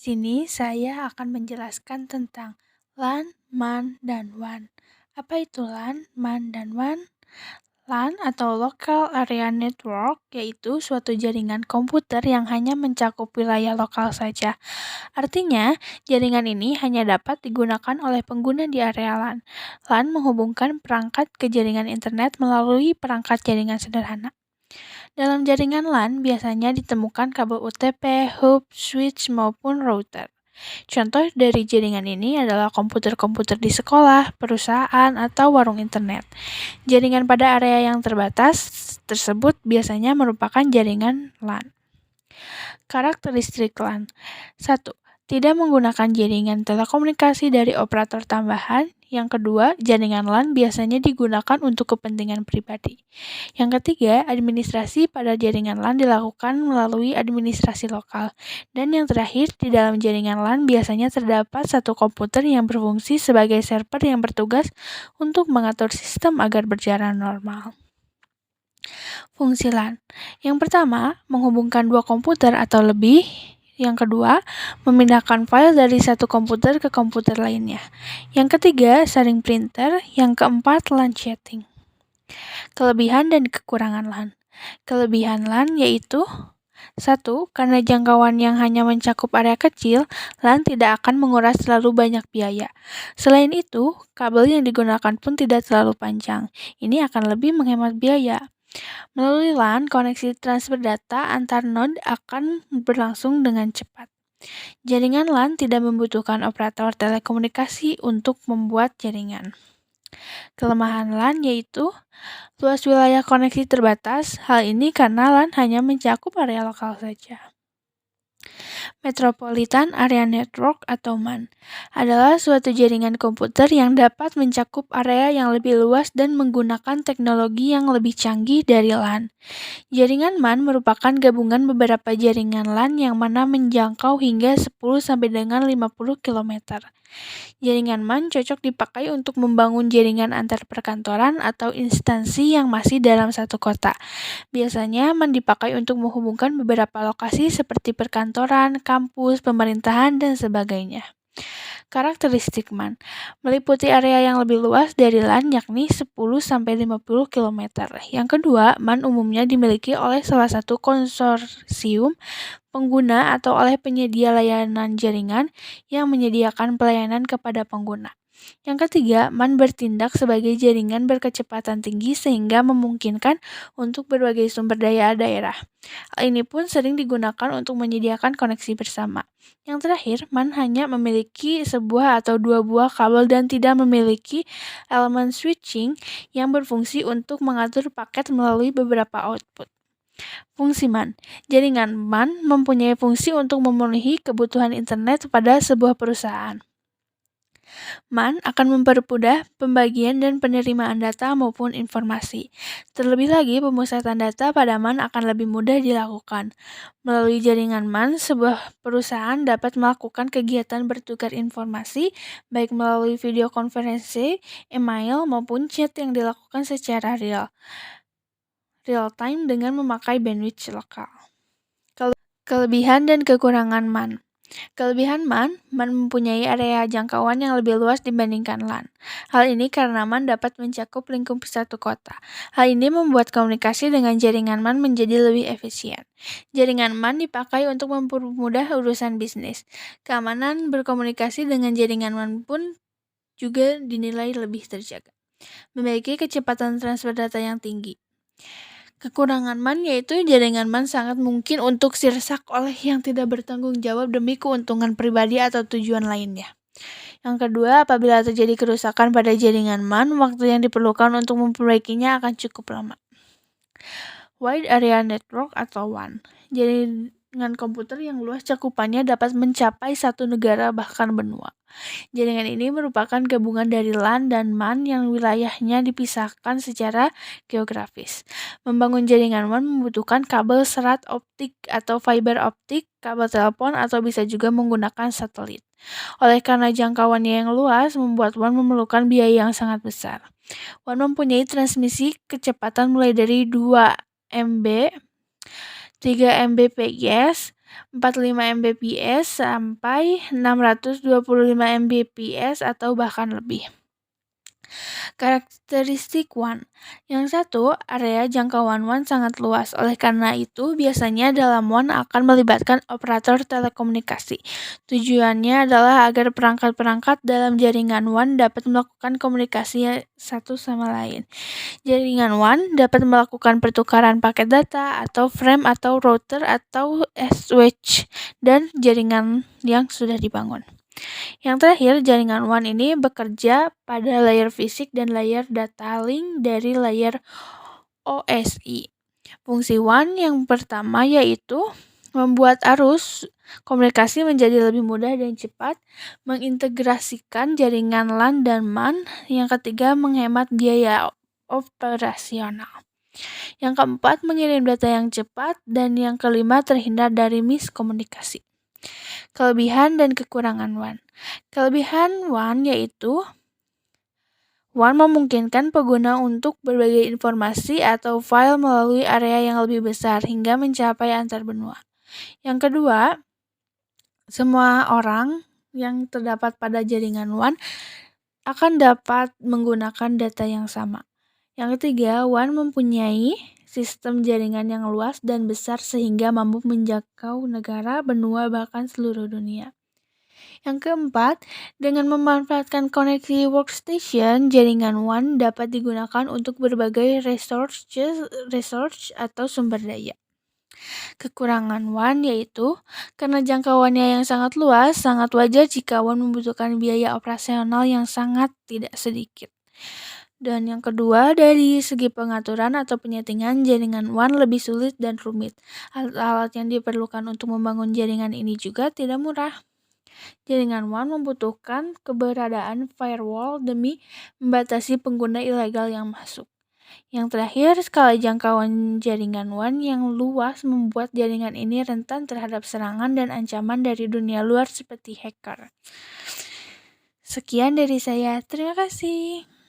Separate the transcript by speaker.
Speaker 1: Sini saya akan menjelaskan tentang LAN, MAN, dan WAN. Apa itu LAN, MAN, dan WAN? LAN atau Local Area Network yaitu suatu jaringan komputer yang hanya mencakup wilayah lokal saja. Artinya, jaringan ini hanya dapat digunakan oleh pengguna di area LAN. LAN menghubungkan perangkat ke jaringan internet melalui perangkat jaringan sederhana. Dalam jaringan LAN biasanya ditemukan kabel UTP, hub, switch, maupun router. Contoh dari jaringan ini adalah komputer-komputer di sekolah, perusahaan, atau warung internet. Jaringan pada area yang terbatas tersebut biasanya merupakan jaringan LAN. Karakteristik LAN. 1. Tidak menggunakan jaringan telekomunikasi dari operator tambahan. Yang kedua, jaringan LAN biasanya digunakan untuk kepentingan pribadi. Yang ketiga, administrasi pada jaringan LAN dilakukan melalui administrasi lokal. Dan yang terakhir, di dalam jaringan LAN biasanya terdapat satu komputer yang berfungsi sebagai server yang bertugas untuk mengatur sistem agar berjalan normal. Fungsi LAN. Yang pertama, menghubungkan dua komputer atau lebih. Yang kedua, memindahkan file dari satu komputer ke komputer lainnya. Yang ketiga, saring printer. Yang keempat, LAN chatting. Kelebihan dan kekurangan LAN. Kelebihan LAN yaitu 1. Karena jangkauan yang hanya mencakup area kecil, LAN tidak akan menguras terlalu banyak biaya. Selain itu, kabel yang digunakan pun tidak terlalu panjang. Ini akan lebih menghemat biaya. Melalui LAN, koneksi transfer data antar node akan berlangsung dengan cepat. Jaringan LAN tidak membutuhkan operator telekomunikasi untuk membuat jaringan. Kelemahan LAN yaitu luas wilayah koneksi terbatas. Hal ini karena LAN hanya mencakup area lokal saja. Metropolitan Area Network atau MAN adalah suatu jaringan komputer yang dapat mencakup area yang lebih luas dan menggunakan teknologi yang lebih canggih dari LAN. Jaringan MAN merupakan gabungan beberapa jaringan LAN yang mana menjangkau hingga 10 sampai dengan 50 km. Jaringan MAN cocok dipakai untuk membangun jaringan antar perkantoran atau instansi yang masih dalam satu kota. Biasanya MAN dipakai untuk menghubungkan beberapa lokasi seperti perkantoran, kampus, pemerintahan, dan sebagainya. Karakteristik MAN meliputi area yang lebih luas dari LAN yakni 10-50 km. Yang kedua, MAN umumnya dimiliki oleh salah satu konsorsium pengguna atau oleh penyedia layanan jaringan yang menyediakan pelayanan kepada pengguna. Yang ketiga, MAN bertindak sebagai jaringan berkecepatan tinggi sehingga memungkinkan untuk berbagai sumber daya daerah. Hal ini pun sering digunakan untuk menyediakan koneksi bersama. Yang terakhir, MAN hanya memiliki sebuah atau dua buah kabel dan tidak memiliki elemen switching yang berfungsi untuk mengatur paket melalui beberapa output. Fungsi MAN. Jaringan MAN mempunyai fungsi untuk memenuhi kebutuhan internet pada sebuah perusahaan. MAN akan mempermudah pembagian dan penerimaan data maupun informasi. Terlebih lagi, pemusatan data pada MAN akan lebih mudah dilakukan. Melalui jaringan MAN, sebuah perusahaan dapat melakukan kegiatan bertukar informasi, baik melalui video konferensi, email, maupun chat yang dilakukan secara real time dengan memakai bandwidth lokal. Kelebihan dan kekurangan MAN. Kelebihan MAN mempunyai area jangkauan yang lebih luas dibandingkan LAN. Hal ini karena MAN dapat mencakup lingkup satu kota. Hal ini membuat komunikasi dengan jaringan MAN menjadi lebih efisien. Jaringan MAN dipakai untuk mempermudah urusan bisnis. Keamanan berkomunikasi dengan jaringan MAN pun juga dinilai lebih terjaga. Memiliki kecepatan transfer data yang tinggi. Kekurangan MAN yaitu jaringan MAN sangat mungkin untuk dirusak oleh yang tidak bertanggung jawab demi keuntungan pribadi atau tujuan lainnya. Yang kedua, apabila terjadi kerusakan pada jaringan MAN, waktu yang diperlukan untuk memperbaikinya akan cukup lama. Wide Area Network atau WAN. Jaringan komputer yang luas cakupannya dapat mencapai satu negara bahkan benua. Jaringan ini merupakan gabungan dari LAN dan MAN yang wilayahnya dipisahkan secara geografis. Membangun jaringan WAN membutuhkan kabel serat optik atau fiber optik, kabel telepon, atau bisa juga menggunakan satelit. Oleh karena jangkauannya yang luas, membuat WAN memerlukan biaya yang sangat besar. WAN mempunyai transmisi kecepatan mulai dari 2 MB, 3 Mbps, 45 Mbps sampai 625 Mbps atau bahkan lebih. Karakteristik WAN. Yang satu, area jangkauan WAN sangat luas. Oleh karena itu, biasanya dalam WAN akan melibatkan operator telekomunikasi. Tujuannya adalah agar perangkat-perangkat dalam jaringan WAN dapat melakukan komunikasi satu sama lain. Jaringan WAN dapat melakukan pertukaran paket data atau frame atau router atau switch dan jaringan yang sudah dibangun. Yang terakhir, jaringan WAN ini bekerja pada layer fisik dan layer data link dari layer OSI. Fungsi WAN yang pertama yaitu membuat arus komunikasi menjadi lebih mudah dan cepat, mengintegrasikan jaringan LAN dan MAN. Yang ketiga, menghemat biaya operasional. Yang keempat, mengirim data yang cepat. Dan yang kelima, terhindar dari miskomunikasi. Kelebihan dan kekurangan WAN. Kelebihan WAN yaitu WAN memungkinkan pengguna untuk berbagi informasi atau file melalui area yang lebih besar hingga mencapai antar benua. Yang kedua, semua orang yang terdapat pada jaringan WAN akan dapat menggunakan data yang sama. Yang ketiga, WAN mempunyai sistem jaringan yang luas dan besar sehingga mampu menjangkau negara, benua, bahkan seluruh dunia. Yang keempat, dengan memanfaatkan koneksi workstation, jaringan WAN dapat digunakan untuk berbagai resource atau sumber daya. Kekurangan WAN yaitu karena jangkauannya yang sangat luas, sangat wajar jika WAN membutuhkan biaya operasional yang sangat tidak sedikit. Dan yang kedua, dari segi pengaturan atau penyetingan, jaringan WAN lebih sulit dan rumit. Alat-alat yang diperlukan untuk membangun jaringan ini juga tidak murah. Jaringan WAN membutuhkan keberadaan firewall demi membatasi pengguna ilegal yang masuk. Yang terakhir, skala jangkauan jaringan WAN yang luas membuat jaringan ini rentan terhadap serangan dan ancaman dari dunia luar seperti hacker. Sekian dari saya, terima kasih.